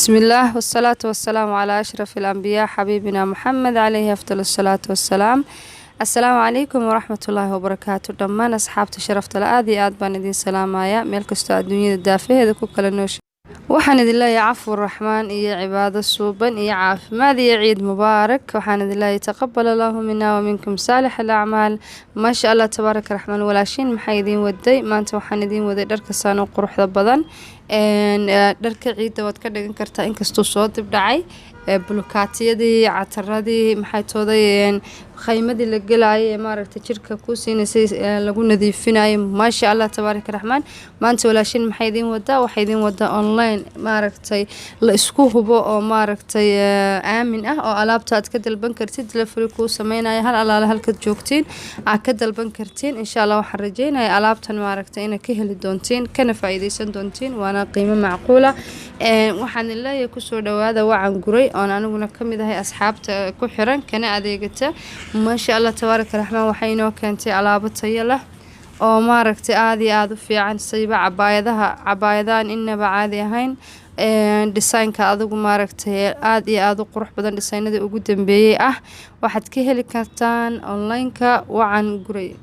بسم الله والصلاة والسلام على أشرف الأنبياء حبيبنا محمد عليه أفضل الصلاة والسلام. السلام عليكم ورحمة الله وبركاته. دمان أصحابتي شرفت الآدي آد بان إدين سلام آيا ميل كستو الدنيا الدافئة ذا كوكا لنوش وحان إذن الله يعفو الرحمن إيا عبادة الصوبان إيا عاف ماذا عيد مبارك وحان إذن الله يتقبل الله منا ومنكم صالح الأعمال ما شاء الله تبارك الرحمن ولاشين محايدين ودي ما أنت وحان إذن ودي درك سانو قروح بدن dharka ciidda waad ka dhigan kartaa inkastoo soo dib dhacay bulukaatiyadii cataradii maxay tooday khaymadii la galay maaragtay jirka ku siinayay lagu nadiifinayo ma sha Allah tabaaraka raxmaan maanta walaashin maxay idin wada online maaragtay la isku hubo oo maaragtay aamin ah oo alaabta aad ka dalban kartid la furi ku sameeynaya hal alaala halka joogtiin aad ka dalban kartiin insha Allah waxaan rajeynayaa alaabtan maaragtay inaad ka heli doontiin kana faa'iideysan doontiin waana qiimo macquula waxaan ilaahay ku soo dhawaada wacan guray oo aniguna kamid ahay asxaabta ku xiran kana adeegata ما شاء الله تبارك الرحمن وحينو كانتي على بطيلة أو ماركتي عادي في عن سيبة عبايدان إنما عادي هين ديساين كأذوق ماركتي عادي قروح بدن ديساين ذي وجود بيه واحد كهلي كرتان أونلاين وعن قري.